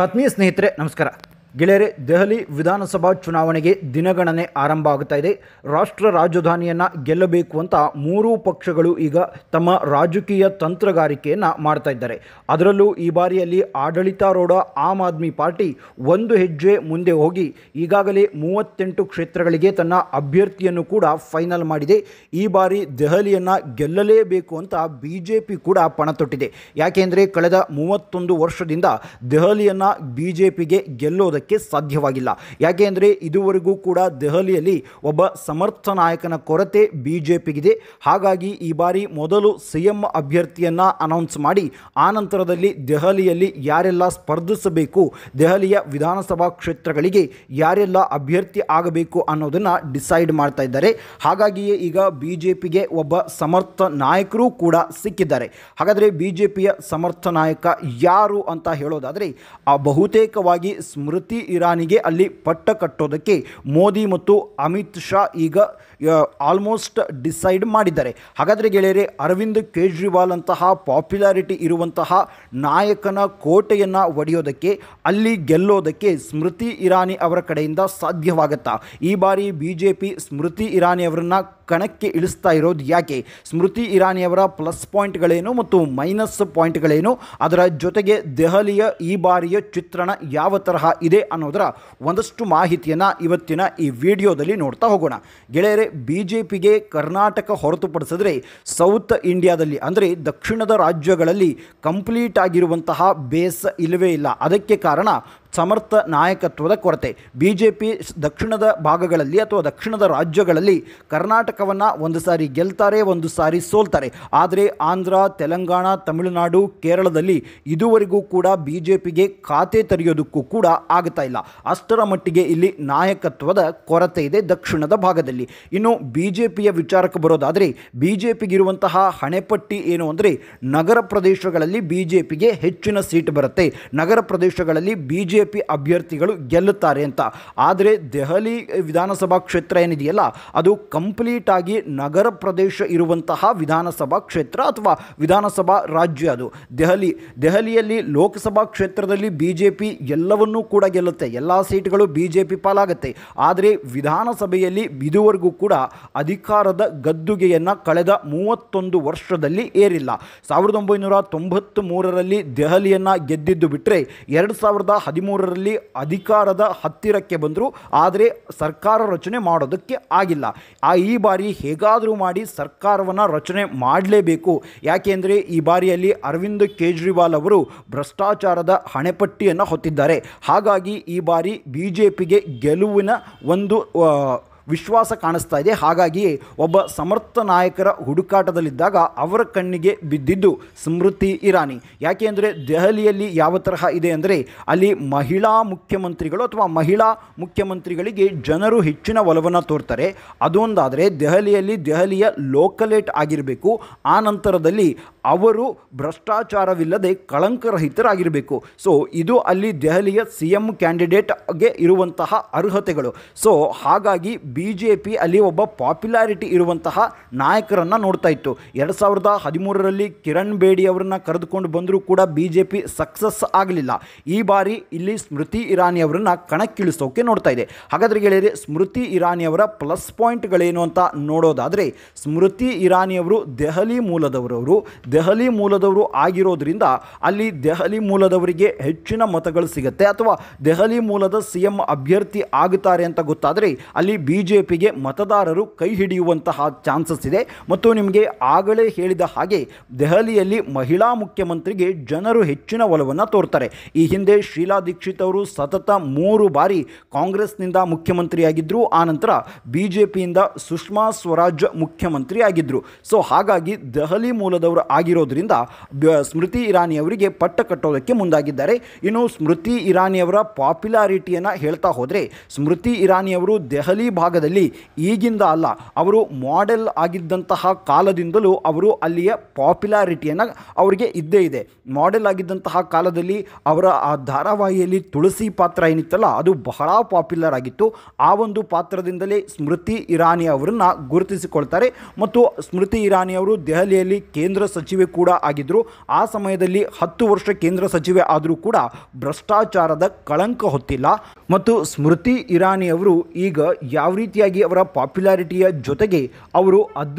ಆತ್ಮೀಯ ಸ್ನೇಹಿತರೆ ನಮಸ್ಕಾರ. ಗೆಳೆಯರೆ, ದೆಹಲಿ ವಿಧಾನಸಭಾ ಚುನಾವಣೆಗೆ ದಿನಗಣನೆ ಆರಂಭ ಆಗುತ್ತಾ ಇದೆ. ರಾಷ್ಟ್ರ ರಾಜಧಾನಿಯನ್ನು ಗೆಲ್ಲಬೇಕು ಅಂತ ಮೂರೂ ಪಕ್ಷಗಳು ಈಗ ತಮ್ಮ ರಾಜಕೀಯ ತಂತ್ರಗಾರಿಕೆಯನ್ನು ಮಾಡ್ತಾ ಇದ್ದಾರೆ. ಅದರಲ್ಲೂ ಈ ಬಾರಿಯಲ್ಲಿ ಆಡಳಿತಾರೂಢ ಆಮ್ ಆದ್ಮಿ ಪಾರ್ಟಿ ಒಂದು ಹೆಜ್ಜೆ ಮುಂದೆ ಹೋಗಿ ಈಗಾಗಲೇ 38 ಕ್ಷೇತ್ರಗಳಿಗೆ ತನ್ನ ಅಭ್ಯರ್ಥಿಯನ್ನು ಕೂಡ ಫೈನಲ್ ಮಾಡಿದೆ. ಈ ಬಾರಿ ದೆಹಲಿಯನ್ನು ಗೆಲ್ಲಲೇಬೇಕು ಅಂತ BJP ಕೂಡ ಪಣ ತೊಟ್ಟಿದೆ. ಯಾಕೆಂದರೆ ಕಳೆದ 31 ವರ್ಷದಿಂದ ದೆಹಲಿಯನ್ನು BJPಗೆ ಗೆಲ್ಲೋದಕ್ಕೆ ಸಾಧ್ಯವಾಗಿಲ್ಲ. ಯಾಕೆಂದರೆ ಇದುವರೆಗೂ ಕೂಡ ದೆಹಲಿಯಲ್ಲಿ ಒಬ್ಬ ಸಮರ್ಥ ನಾಯಕನ ಕೊರತೆ BJPಗಿದೆ. ಹಾಗಾಗಿ ಈ ಬಾರಿ ಮೊದಲು CM ಅಭ್ಯರ್ಥಿಯನ್ನು ಅನೌನ್ಸ್ ಮಾಡಿ ಆನಂತರದಲ್ಲಿ ದೆಹಲಿಯಲ್ಲಿ ಯಾರೆಲ್ಲ ಸ್ಪರ್ಧಿಸಬೇಕು, ದೆಹಲಿಯ ವಿಧಾನಸಭಾ ಕ್ಷೇತ್ರಗಳಿಗೆ ಯಾರೆಲ್ಲ ಅಭ್ಯರ್ಥಿ ಆಗಬೇಕು ಅನ್ನೋದನ್ನು ಡಿಸೈಡ್ ಮಾಡ್ತಾ ಇದ್ದಾರೆ. ಹಾಗಾಗಿಯೇ ಈಗ BJPಗೆ ಒಬ್ಬ ಸಮರ್ಥ ನಾಯಕರು ಕೂಡ ಸಿಕ್ಕಿದ್ದಾರೆ. ಹಾಗಾದರೆ BJPಯ ಸಮರ್ಥ ನಾಯಕ ಯಾರು ಅಂತ ಹೇಳೋದಾದರೆ ಬಹುತೇಕವಾಗಿ ಸ್ಮೃತಿ ಇರಾನಿಗೆ ಅಲ್ಲಿ ಪಟ್ಟ ಕಟ್ಟೋದಕ್ಕೆ ಮೋದಿ ಮತ್ತು ಅಮಿತ್ ಶಾ ಈಗ ಆಲ್ಮೋಸ್ಟ್ ಡಿಸೈಡ್ ಮಾಡಿದ್ದಾರೆ. ಹಾಗಾದರೆ ಗೆಳೆಯರೆ, ಅರವಿಂದ್ ಕೇಜ್ರಿವಾಲ್ ಅಂತಹ ಪಾಪ್ಯುಲಾರಿಟಿ ಇರುವಂತಹ ನಾಯಕನ ಕೋಟೆಯನ್ನು ಒಡೆಯೋದಕ್ಕೆ, ಅಲ್ಲಿ ಗೆಲ್ಲೋದಕ್ಕೆ ಸ್ಮೃತಿ ಇರಾನಿ ಅವರ ಕಡೆಯಿಂದ ಸಾಧ್ಯವಾಗುತ್ತಾ? ಈ ಬಾರಿ BJP ಸ್ಮೃತಿ ಇರಾನಿ ಅವರನ್ನು ಕಣಕ್ಕೆ ಇಳಿಸ್ತಾ ಇರೋದು ಯಾಕೆ? ಸ್ಮೃತಿ ಇರಾನಿಯವರ ಪ್ಲಸ್ ಪಾಯಿಂಟ್ಗಳೇನು ಮತ್ತು ಮೈನಸ್ ಪಾಯಿಂಟ್ಗಳೇನು? ಅದರ ಜೊತೆಗೆ ದೆಹಲಿಯ ಈ ಬಾರಿಯ ಚಿತ್ರಣ ಯಾವ ತರಹ ಇದೆ ಅನ್ನೋದರ ಒಂದಷ್ಟು ಮಾಹಿತಿಯನ್ನು ಇವತ್ತಿನ ಈ ವಿಡಿಯೋದಲ್ಲಿ ನೋಡ್ತಾ ಹೋಗೋಣ. ಗೆಳೆಯರೆ, BJPಗೆ ಕರ್ನಾಟಕ ಹೊರತುಪಡಿಸಿದ್ರೆ ಸೌತ್ ಇಂಡಿಯಾದಲ್ಲಿ ಅಂದರೆ ದಕ್ಷಿಣದ ರಾಜ್ಯಗಳಲ್ಲಿ ಕಂಪ್ಲೀಟ್ ಆಗಿರುವಂತಹ ಬೇಸ್ ಇಲ್ಲವೇ ಇಲ್ಲ. ಅದಕ್ಕೆ ಕಾರಣ ಸಮರ್ಥ ನಾಯಕತ್ವದ ಕೊರತೆ. BJP ದಕ್ಷಿಣದ ಭಾಗಗಳಲ್ಲಿ ಅಥವಾ ದಕ್ಷಿಣದ ರಾಜ್ಯಗಳಲ್ಲಿ ಕರ್ನಾಟಕವನ್ನು ಒಂದು ಸಾರಿ ಗೆಲ್ತಾರೆ, ಒಂದು ಸಾರಿ ಸೋಲ್ತಾರೆ. ಆದರೆ ಆಂಧ್ರ, ತೆಲಂಗಾಣ, ತಮಿಳುನಾಡು, ಕೇರಳದಲ್ಲಿ ಇದುವರೆಗೂ ಕೂಡ BJPಗೆ ಖಾತೆ ತೆರೆಯೋದಕ್ಕೂ ಕೂಡ ಆಗ್ತಾ ಇಲ್ಲ. ಅಷ್ಟರ ಮಟ್ಟಿಗೆ ಇಲ್ಲಿ ನಾಯಕತ್ವದ ಕೊರತೆ ಇದೆ ದಕ್ಷಿಣದ ಭಾಗದಲ್ಲಿ. ಇನ್ನು BJPಯ ವಿಚಾರಕ್ಕೆ ಬರೋದಾದರೆ BJPಗಿರುವಂತಹ ಹಣೆಪಟ್ಟಿ ಏನು ಅಂದರೆ ನಗರ ಪ್ರದೇಶಗಳಲ್ಲಿ BJPಗೆ ಹೆಚ್ಚಿನ ಸೀಟ್ ಬರುತ್ತೆ, ನಗರ ಪ್ರದೇಶಗಳಲ್ಲಿ BJP ಅಭ್ಯರ್ಥಿಗಳು ಗೆಲ್ಲುತ್ತಾರೆ ಅಂತ. ಆದರೆ ದೆಹಲಿ ವಿಧಾನಸಭಾ ಕ್ಷೇತ್ರ ಏನಿದೆಯಲ್ಲ, ಅದು ಕಂಪ್ಲೀಟ್ ಆಗಿ ನಗರ ಪ್ರದೇಶ ಇರುವಂತಹ ವಿಧಾನಸಭಾ ಕ್ಷೇತ್ರ ಅಥವಾ ವಿಧಾನಸಭಾ ರಾಜ್ಯ. ಅದು ದೆಹಲಿಯಲ್ಲಿ ಲೋಕಸಭಾ ಕ್ಷೇತ್ರದಲ್ಲಿ BJP ಎಲ್ಲವನ್ನೂ ಕೂಡ ಗೆಲ್ಲುತ್ತೆ, ಎಲ್ಲ ಸೀಟ್ಗಳು BJP ಪಾಲಾಗುತ್ತೆ. ಆದರೆ ವಿಧಾನಸಭೆಯಲ್ಲಿ ಇದುವರೆಗೂ ಕೂಡ ಅಧಿಕಾರದ ಗದ್ದುಗೆಯನ್ನು ಕಳೆದ 31 ವರ್ಷದಲ್ಲಿ ಏರಿಲ್ಲ. 1993ರಲ್ಲಿ ದೆಹಲಿಯನ್ನು ಗೆದ್ದಿದ್ದು ಬಿಟ್ಟರೆ 2013ರಲ್ಲಿ ಅಧಿಕಾರದ ಹತ್ತಿರಕ್ಕೆ ಬಂದರು, ಆದರೆ ಸರ್ಕಾರ ರಚನೆ ಮಾಡೋದಕ್ಕೆ ಆಗಿಲ್ಲ. ಈ ಬಾರಿ ಹೇಗಾದರೂ ಮಾಡಿ ಸರ್ಕಾರವನ್ನು ರಚನೆ ಮಾಡಲೇಬೇಕು. ಯಾಕೆಂದರೆ ಈ ಬಾರಿಯಲ್ಲಿ ಅರವಿಂದ್ ಕೇಜ್ರಿವಾಲ್ ಅವರು ಭ್ರಷ್ಟಾಚಾರದ ಹಣೆಪಟ್ಟಿಯನ್ನು ಹೊತ್ತಿದ್ದಾರೆ. ಹಾಗಾಗಿ ಈ ಬಾರಿ BJPಗೆ ಗೆಲುವಿನ ಒಂದು ವಿಶ್ವಾಸ ಕಾಣಿಸ್ತಾ ಇದೆ. ಹಾಗಾಗಿಯೇ ಒಬ್ಬ ಸಮರ್ಥ ನಾಯಕರ ಹುಡುಕಾಟದಲ್ಲಿದ್ದಾಗ ಅವರ ಕಣ್ಣಿಗೆ ಬಿದ್ದಿದ್ದು ಸ್ಮೃತಿ ಇರಾನಿ. ಯಾಕೆಂದರೆ ದೆಹಲಿಯಲ್ಲಿ ಯಾವ ತರಹ ಇದೆ ಅಂದರೆ ಅಲ್ಲಿ ಮಹಿಳಾ ಮುಖ್ಯಮಂತ್ರಿಗಳು ಅಥವಾ ಮಹಿಳಾ ಮುಖ್ಯಮಂತ್ರಿಗಳಿಗೆ ಜನರು ಹೆಚ್ಚಿನ ಒಲವನ್ನು ತೋರ್ತಾರೆ. ಅದೊಂದಾದರೆ ದೆಹಲಿಯ ಲೋಕಲೇಟ್ ಆಗಿರಬೇಕು. ಆ ನಂತರದಲ್ಲಿ ಅವರು ಭ್ರಷ್ಟಾಚಾರವಿಲ್ಲದೆ ಕಳಂಕರಹಿತರಾಗಿರಬೇಕು. ಸೊ ಇದು ಅಲ್ಲಿ ದೆಹಲಿಯ CM ಕ್ಯಾಂಡಿಡೇಟ್ಗೆ ಇರುವಂತಹ ಅರ್ಹತೆಗಳು. ಸೊ ಹಾಗಾಗಿ BJP ಅಲ್ಲಿ ಒಬ್ಬ ಪಾಪ್ಯುಲಾರಿಟಿ ಇರುವಂತಹ ನಾಯಕರನ್ನು ನೋಡ್ತಾ ಇತ್ತು. 2013ರಲ್ಲಿ ಕಿರಣ್ ಬೇಡಿ ಅವರನ್ನು ಕರೆದುಕೊಂಡು ಬಂದರೂ ಕೂಡ BJP ಸಕ್ಸಸ್ ಆಗಲಿಲ್ಲ. ಈ ಬಾರಿ ಇಲ್ಲಿ ಸ್ಮೃತಿ ಇರಾನಿ ಅವರನ್ನು ಕಣಕ್ಕಿಳಿಸೋಕೆ ನೋಡ್ತಾ ಇದೆ. ಹಾಗಾದರೆ ಗೆಳೆಯರೆ, ಸ್ಮೃತಿ ಇರಾನಿ ಅವರ ಪ್ಲಸ್ ಪಾಯಿಂಟ್ಗಳೇನು ಅಂತ ನೋಡೋದಾದರೆ ಸ್ಮೃತಿ ಇರಾನಿ ಅವರು ದೆಹಲಿ ಮೂಲದವರು ಆಗಿರೋದ್ರಿಂದ ಅಲ್ಲಿ ದೆಹಲಿ ಮೂಲದವರಿಗೆ ಹೆಚ್ಚಿನ ಮತಗಳು ಸಿಗುತ್ತೆ ಅಥವಾ ದೆಹಲಿ ಮೂಲದ CM ಅಭ್ಯರ್ಥಿ ಆಗುತ್ತಾರೆ ಅಂತ ಗೊತ್ತಾದರೆ ಅಲ್ಲಿ BJPಗೆ ಮತದಾರರು ಕೈ ಹಿಡಿಯುವಂತಹ ಚಾನ್ಸಸ್ ಇದೆ. ಮತ್ತು ನಿಮಗೆ ಆಗಲೇ ಹೇಳಿದ ಹಾಗೆ ದೆಹಲಿಯಲ್ಲಿ ಮಹಿಳಾ ಮುಖ್ಯಮಂತ್ರಿಗೆ ಜನರು ಹೆಚ್ಚಿನ ಒಲವನ್ನು ತೋರ್ತಾರೆ. ಈ ಹಿಂದೆ ಶೀಲಾ ದೀಕ್ಷಿತ್ ಅವರು ಸತತ 3 ಬಾರಿ ಕಾಂಗ್ರೆಸ್ನಿಂದ ಮುಖ್ಯಮಂತ್ರಿಯಾಗಿದ್ದರು. ಆನಂತರ BJPಯಿಂದ ಸುಷ್ಮಾ ಸ್ವರಾಜ್ ಮುಖ್ಯಮಂತ್ರಿ ಆಗಿದ್ದರು. ಸೊ ಹಾಗಾಗಿ ದೆಹಲಿ ಮೂಲದವರು ಆಗಿರೋದ್ರಿಂದ ಸ್ಮೃತಿ ಇರಾನಿ ಅವರಿಗೆ ಪಟ್ಟ ಕಟ್ಟೋದಕ್ಕೆ ಮುಂದಾಗಿದ್ದಾರೆ. ಇನ್ನು ಸ್ಮೃತಿ ಇರಾನಿ ಅವರ ಪಾಪ್ಯುಲಾರಿಟಿಯನ್ನು ಹೇಳ್ತಾ ಹೋದರೆ ಸ್ಮೃತಿ ಇರಾನಿ ಅವರು ದೆಹಲಿ ಭಾಗ ಭಾಗದಲ್ಲಿ ಈಗಿಂದ ಅಲ್ಲ, ಅವರು ಮಾಡೆಲ್ ಆಗಿದ್ದಂತಹ ಕಾಲದಿಂದಲೂ ಅವರು ಅಲ್ಲಿಯ ಪಾಪ್ಯುಲಾರಿಟಿಯನ್ನು ಅವರಿಗೆ ಇದ್ದೇ ಇದೆ. ಮಾಡೆಲ್ ಆಗಿದ್ದಂತಹ ಕಾಲದಲ್ಲಿ ಅವರ ಆ ಧಾರಾವಾಹಿಯಲ್ಲಿ ತುಳಸಿ ಪಾತ್ರ ಏನಿತ್ತಲ್ಲ ಅದು ಬಹಳ ಪಾಪ್ಯುಲರ್ ಆಗಿತ್ತು. ಆ ಒಂದು ಪಾತ್ರದಿಂದಲೇ ಸ್ಮೃತಿ ಇರಾನಿ ಅವರನ್ನು ಗುರುತಿಸಿಕೊಳ್ತಾರೆ. ಮತ್ತು ಸ್ಮೃತಿ ಇರಾನಿ ಅವರು ದೆಹಲಿಯಲ್ಲಿ ಕೇಂದ್ರ ಸಚಿವೆ ಕೂಡ ಆಗಿದ್ದರು. ಆ ಸಮಯದಲ್ಲಿ 10 ವರ್ಷ ಕೇಂದ್ರ ಸಚಿವೆ ಆದರೂ ಕೂಡ ಭ್ರಷ್ಟಾಚಾರದ ಕಳಂಕ ಹೊತ್ತಿಲ್ಲ. ಮತ್ತು ಸ್ಮೃತಿ ಇರಾನಿ ಅವರು ಈಗ ಯಾವ ರೀತಿಯಾಗಿ ಅವರ ಪಾಪ್ಯುಲಾರಿಟಿಯ ಜೊತೆಗೆ ಅವರು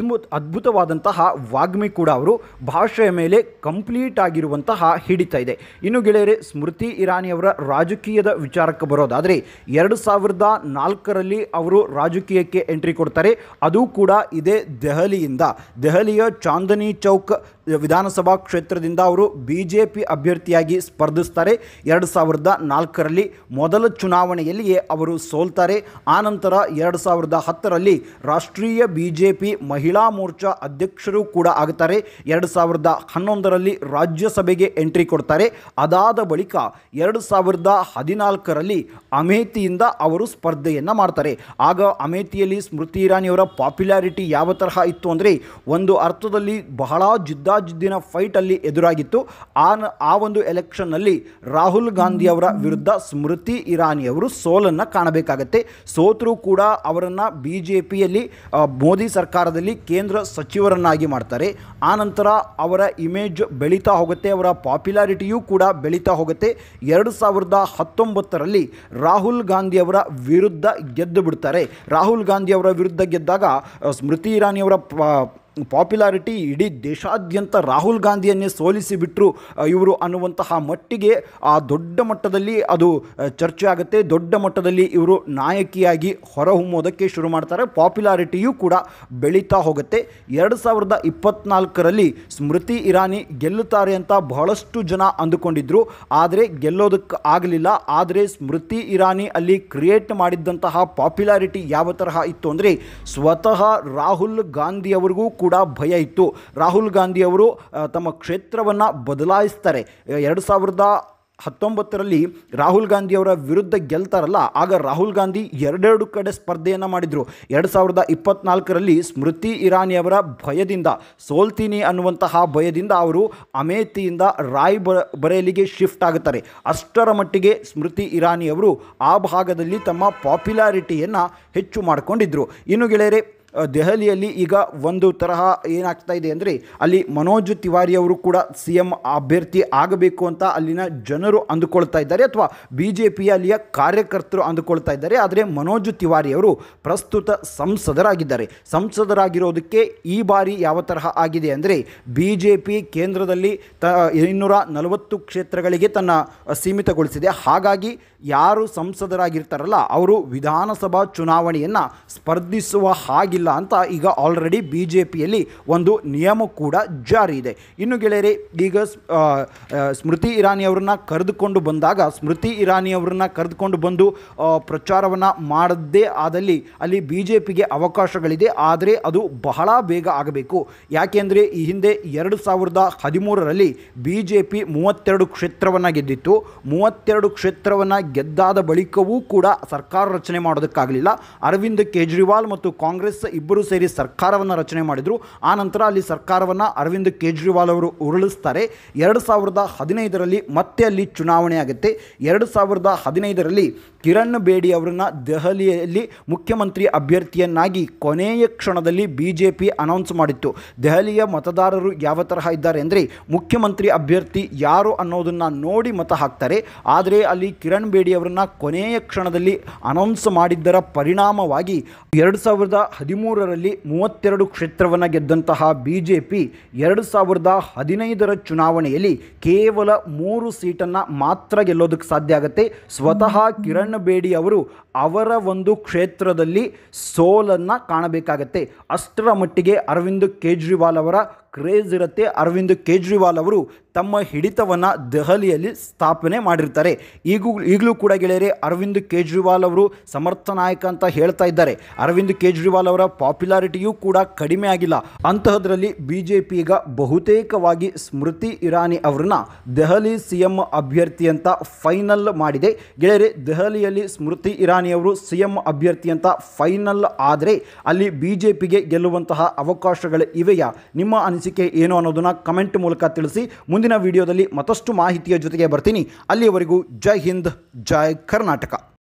ಅದ್ಭುತವಾದಂತಹ ವಾಗ್ಮಿ ಕೂಡ. ಅವರು ಭಾಷೆಯ ಮೇಲೆ ಕಂಪ್ಲೀಟ್ ಆಗಿರುವಂತಹ ಹಿಡಿತ ಇದೆ. ಇನ್ನು ಗೆಳೆಯರೆ, ಸ್ಮೃತಿ ಇರಾನಿ ಅವರ ರಾಜಕೀಯದ ವಿಚಾರಕ್ಕೆ ಬರೋದಾದರೆ 2004ರಲ್ಲಿ ಅವರು ರಾಜಕೀಯಕ್ಕೆ ಎಂಟ್ರಿ ಕೊಡ್ತಾರೆ. ಅದು ಕೂಡ ಇದೇ ದೆಹಲಿಯಿಂದ, ದೆಹಲಿಯ ಚಾಂದನಿ ಚೌಕ್ ವಿಧಾನಸಭಾ ಕ್ಷೇತ್ರದಿಂದ ಅವರು BJP ಅಭ್ಯರ್ಥಿಯಾಗಿ ಸ್ಪರ್ಧಿಸ್ತಾರೆ. 2004ರಲ್ಲಿ ಮೊದಲ ಚುನಾವಣೆಯಲ್ಲಿಯೇ ಅವರು ಸೋಲ್ತಾರೆ. ಆನಂತರ 2010ರಲ್ಲಿ ರಾಷ್ಟ್ರೀಯ BJP ಮಹಿಳಾ ಮೋರ್ಚಾ ಅಧ್ಯಕ್ಷರು ಕೂಡ ಆಗುತ್ತಾರೆ. 2011ರಲ್ಲಿ ರಾಜ್ಯಸಭೆಗೆ ಎಂಟ್ರಿ ಕೊಡ್ತಾರೆ. ಅದಾದ ಬಳಿಕ 2014ರಲ್ಲಿ ಅಮೇಥಿಯಿಂದ ಅವರು ಸ್ಪರ್ಧೆಯನ್ನು ಮಾಡ್ತಾರೆ. ಆಗ ಅಮೇಥಿಯಲ್ಲಿ ಸ್ಮೃತಿ ಇರಾನಿಯವರ ಪಾಪ್ಯುಲಾರಿಟಿ ಯಾವ ತರಹ ಇತ್ತು ಅಂದರೆ, ಒಂದು ಅರ್ಥದಲ್ಲಿ ಬಹಳ ಜಿದ್ದಿನ ಫೈಟ್ ಅಲ್ಲಿ ಎದುರಾಗಿತ್ತು. ಆ ಒಂದು ಎಲೆಕ್ಷನ್ನಲ್ಲಿ ರಾಹುಲ್ ಗಾಂಧಿ ಅವರ ವಿರುದ್ಧ ಸ್ಮೃತಿ ಇರಾನಿ ಅವರು ಸೋಲನ್ನು ಕಾಣಬೇಕಾಗತ್ತೆ. ಸೋತರೂ ಕೂಡ ಅವರನ್ನು BJPಯಲ್ಲಿ ಮೋದಿ ಸರ್ಕಾರದಲ್ಲಿ ಕೇಂದ್ರ ಸಚಿವರನ್ನಾಗಿ ಮಾಡ್ತಾರೆ. ಆನಂತರ ಅವರ ಇಮೇಜ್ ಬೆಳೀತಾ ಹೋಗುತ್ತೆ, ಅವರ ಪಾಪ್ಯುಲಾರಿಟಿಯೂ ಕೂಡ ಬೆಳೀತಾ ಹೋಗುತ್ತೆ. 2019ರಲ್ಲಿ ರಾಹುಲ್ ಗಾಂಧಿ ಅವರ ವಿರುದ್ಧ ಗೆದ್ದು ಬಿಡ್ತಾರೆ. ರಾಹುಲ್ ಗಾಂಧಿ ಅವರ ವಿರುದ್ಧ ಗೆದ್ದಾಗ ಸ್ಮೃತಿ ಇರಾನಿ ಅವರ ಪಾಪ್ಯುಲಾರಿಟಿ ಇಡೀ ದೇಶಾದ್ಯಂತ ರಾಹುಲ್ ಗಾಂಧಿಯನ್ನೇ ಸೋಲಿಸಿಬಿಟ್ರು ಇವರು ಅನ್ನುವಂತಹ ಮಟ್ಟಿಗೆ ಆ ದೊಡ್ಡ ಮಟ್ಟದಲ್ಲಿ ಅದು ಚರ್ಚೆ ಆಗುತ್ತೆ. ದೊಡ್ಡ ಮಟ್ಟದಲ್ಲಿ ಇವರು ನಾಯಕಿಯಾಗಿ ಹೊರಹೊಮ್ಮೋದಕ್ಕೆ ಶುರು ಮಾಡ್ತಾರೆ. ಪಾಪ್ಯುಲಾರಿಟಿಯೂ ಕೂಡ ಬೆಳೀತಾ ಹೋಗುತ್ತೆ. 2024ರಲ್ಲಿ ಸ್ಮೃತಿ ಇರಾನಿ ಗೆಲ್ಲುತ್ತಾರೆ ಅಂತ ಬಹಳಷ್ಟು ಜನ ಅಂದುಕೊಂಡಿದ್ರು. ಆದರೆ ಗೆಲ್ಲೋದಕ್ಕೆ ಆಗಲಿಲ್ಲ. ಆದರೆ ಸ್ಮೃತಿ ಇರಾನಿ ಅಲ್ಲಿ ಕ್ರಿಯೇಟ್ ಮಾಡಿದ್ದಂತಹ ಪಾಪ್ಯುಲಾರಿಟಿ ಯಾವ ತರಹ ಇತ್ತು ಅಂದರೆ, ಸ್ವತಃ ರಾಹುಲ್ ಗಾಂಧಿ ಅವರಿಗೂ ಕೂಡ ಭಯ ಇತ್ತು. ರಾಹುಲ್ ಗಾಂಧಿ ಅವರು ತಮ್ಮ ಕ್ಷೇತ್ರವನ್ನು ಬದಲಾಯಿಸ್ತಾರೆ. 2019ರಲ್ಲಿ ರಾಹುಲ್ ಗಾಂಧಿ ಅವರ ವಿರುದ್ಧ ಗೆಲ್ತಾರಲ್ಲ, ಆಗ ರಾಹುಲ್ ಗಾಂಧಿ ಎರಡೆರಡು ಕಡೆ ಸ್ಪರ್ಧೆಯನ್ನು ಮಾಡಿದರು. 2024ರಲ್ಲಿ ಸ್ಮೃತಿ ಇರಾನಿ ಅವರ ಭಯದಿಂದ, ಸೋಲ್ತೀನಿ ಅನ್ನುವಂತಹ ಭಯದಿಂದ ಅವರು ಅಮೇಥಿಯಿಂದ ರಾಯ್ಬರೇಲಿಗೆ ಶಿಫ್ಟ್ ಆಗುತ್ತಾರೆ. ಅಷ್ಟರ ಮಟ್ಟಿಗೆ ಸ್ಮೃತಿ ಇರಾನಿ ಅವರು ಆ ಭಾಗದಲ್ಲಿ ತಮ್ಮ ಪಾಪ್ಯುಲಾರಿಟಿಯನ್ನು ಹೆಚ್ಚು ಮಾಡಿಕೊಂಡಿದ್ದರು. ಇನ್ನು ಗೆಳೆಯರೆ, ದೆಹಲಿಯಲ್ಲಿ ಈಗ ಒಂದು ತರಹ ಏನಾಗ್ತಾ ಇದೆ ಅಂದರೆ, ಅಲ್ಲಿ ಮನೋಜ್ ತಿವಾರಿ ಅವರು ಕೂಡ CM ಅಭ್ಯರ್ಥಿ ಆಗಬೇಕು ಅಂತ ಅಲ್ಲಿನ ಜನರು ಅಂದುಕೊಳ್ತಾ ಇದ್ದಾರೆ, ಅಥವಾ BJPಯ ಅಲ್ಲಿಯ ಕಾರ್ಯಕರ್ತರು ಅಂದುಕೊಳ್ತಾ ಇದ್ದಾರೆ. ಆದರೆ ಮನೋಜ್ ತಿವಾರಿ ಅವರು ಪ್ರಸ್ತುತ ಸಂಸದರಾಗಿದ್ದಾರೆ. ಸಂಸದರಾಗಿರೋದಕ್ಕೆ ಈ ಬಾರಿ ಯಾವ ತರಹ ಆಗಿದೆ ಅಂದರೆ, BJP ಕೇಂದ್ರದಲ್ಲಿ 240 ಕ್ಷೇತ್ರಗಳಿಗೆ ತನ್ನ ಸೀಮಿತಗೊಳಿಸಿದೆ. ಹಾಗಾಗಿ ಯಾರು ಸಂಸದರಾಗಿರ್ತಾರಲ್ಲ ಅವರು ವಿಧಾನಸಭಾ ಚುನಾವಣೆಯನ್ನು ಸ್ಪರ್ಧಿಸುವ ಹಾಗಿಲ್ಲ ಅಂತ ಈಗ ಆಲ್ರೆಡಿ BJPಯಲ್ಲಿ ಒಂದು ನಿಯಮ ಕೂಡ ಜಾರಿ ಇದೆ. ಇನ್ನು ಗೆಳೆಯರೆ, ಈಗ ಸ್ಮೃತಿ ಇರಾನಿ ಅವರನ್ನ ಕರೆದುಕೊಂಡು ಬಂದು ಪ್ರಚಾರವನ್ನು ಮಾಡದೇ ಆದಲ್ಲಿ ಅಲ್ಲಿ BJPಗೆ ಅವಕಾಶಗಳಿದೆ. ಆದರೆ ಅದು ಬಹಳ ಬೇಗ ಆಗಬೇಕು. ಯಾಕೆಂದರೆ ಈ ಹಿಂದೆ 2013ರಲ್ಲಿ BJP 32 ಕ್ಷೇತ್ರವನ್ನು ಗೆದ್ದಿತ್ತು. 32 ಕ್ಷೇತ್ರವನ್ನು ಗೆದ್ದಾದ ಬಳಿಕವೂ ಕೂಡ ಸರ್ಕಾರ ರಚನೆ ಮಾಡೋದಕ್ಕಾಗಲಿಲ್ಲ. ಅರವಿಂದ್ ಕೇಜ್ರಿವಾಲ್ ಮತ್ತು ಕಾಂಗ್ರೆಸ್ ಇಬ್ಬರು ಸೇರಿ ಸರ್ಕಾರವನ್ನು ರಚನೆ ಮಾಡಿದರು. ಆನಂತರ ಅಲ್ಲಿ ಸರ್ಕಾರವನ್ನು ಅರವಿಂದ್ ಕೇಜ್ರಿವಾಲ್ ಅವರು ಉರುಳಿಸ್ತಾರೆ. 2015ರಲ್ಲಿ ಮತ್ತೆ ಅಲ್ಲಿ ಚುನಾವಣೆ ಆಗುತ್ತೆ. 2015ರಲ್ಲಿ ಕಿರಣ್ ಬೇಡಿ ಅವರನ್ನು ದೆಹಲಿಯಲ್ಲಿ ಮುಖ್ಯಮಂತ್ರಿ ಅಭ್ಯರ್ಥಿಯನ್ನಾಗಿ ಕೊನೆಯ ಕ್ಷಣದಲ್ಲಿ BJP ಅನೌನ್ಸ್ ಮಾಡಿತ್ತು. ದೆಹಲಿಯ ಮತದಾರರು ಯಾವ ತರಹ ಇದ್ದಾರೆ ಅಂದರೆ, ಮುಖ್ಯಮಂತ್ರಿ ಅಭ್ಯರ್ಥಿ ಯಾರು ಅನ್ನೋದನ್ನು ನೋಡಿ ಮತ ಹಾಕ್ತಾರೆ. ಆದರೆ ಅಲ್ಲಿ ಕಿರಣ್ ಬೇಡಿ ಅವರನ್ನು ಕೊನೆಯ ಕ್ಷಣದಲ್ಲಿ ಅನೌನ್ಸ್ ಮಾಡಿದ್ದರ ಪರಿಣಾಮವಾಗಿ 2013ರಲ್ಲಿ 32 ಕ್ಷೇತ್ರವನ್ನು ಗೆದ್ದಂತಹ BJP 2015ರ ಚುನಾವಣೆಯಲ್ಲಿ ಕೇವಲ 3 ಸೀಟನ್ನು ಮಾತ್ರ ಗೆಲ್ಲೋದಕ್ಕೆ ಸಾಧ್ಯ ಆಗುತ್ತೆ. ಸ್ವತಃ ಕಿರಣ್ ಬೇಡಿ ಅವರು ಅವರ ಒಂದು ಕ್ಷೇತ್ರದಲ್ಲಿ ಸೋಲನ್ನು ಕಾಣಬೇಕಾಗತ್ತೆ. ಅಷ್ಟರ ಮಟ್ಟಿಗೆ ಅರವಿಂದ್ ಕೇಜ್ರಿವಾಲ್ ಅವರ ಕ್ರೇಜ್ ಇರುತ್ತೆ. ಅರವಿಂದ್ ಕೇಜ್ರಿವಾಲ್ ಅವರು ತಮ್ಮ ಹಿಡಿತವನ್ನು ದೆಹಲಿಯಲ್ಲಿ ಸ್ಥಾಪನೆ ಮಾಡಿರ್ತಾರೆ. ಈಗಲೂ ಕೂಡ ಗೆಳೆಯರೆ ಅರವಿಂದ್ ಕೇಜ್ರಿವಾಲ್ ಅವರು ಸಮರ್ಥ ನಾಯಕ ಅಂತ ಹೇಳ್ತಾ ಇದ್ದಾರೆ. ಅರವಿಂದ್ ಕೇಜ್ರಿವಾಲ್ ಅವರ ಪಾಪ್ಯುಲಾರಿಟಿಯೂ ಕೂಡ ಕಡಿಮೆ ಆಗಿಲ್ಲ. ಅಂತಹದ್ರಲ್ಲಿ ಬಿಜೆಪಿ ಈಗ ಬಹುತೇಕವಾಗಿ ಸ್ಮೃತಿ ಇರಾನಿ ಅವರನ್ನ ದೆಹಲಿ ಸಿಎಂ ಅಭ್ಯರ್ಥಿ ಅಂತ ಫೈನಲ್ ಮಾಡಿದೆ. ಗೆಳೆಯರೆ ದೆಹಲಿಯಲ್ಲಿ ಸ್ಮೃತಿ ಇರಾನಿ ಅವರು ಸಿಎಂ ಅಭ್ಯರ್ಥಿ ಅಂತ ಫೈನಲ್ ಆದರೆ ಅಲ್ಲಿ ಬಿಜೆಪಿಗೆ ಗೆಲ್ಲುವಂತಹ ಅವಕಾಶಗಳು ಇವೆಯಾ? ನಿಮ್ಮ ಅನಿಸಿಕೆ ಏನು ಅನ್ನೋದನ್ನ ಕಮೆಂಟ್ ಮೂಲಕ ತಿಳಿಸಿ. ಮುಂದಿನ ವಿಡಿಯೋದಲ್ಲಿ ಮತ್ತಷ್ಟು ಮಾಹಿತಿಯ ಜೊತೆಗೆ ಬರ್ತೀನಿ. ಅಲ್ಲಿಯವರೆಗೂ ಜೈ ಹಿಂದ್, ಜೈ ಕರ್ನಾಟಕ.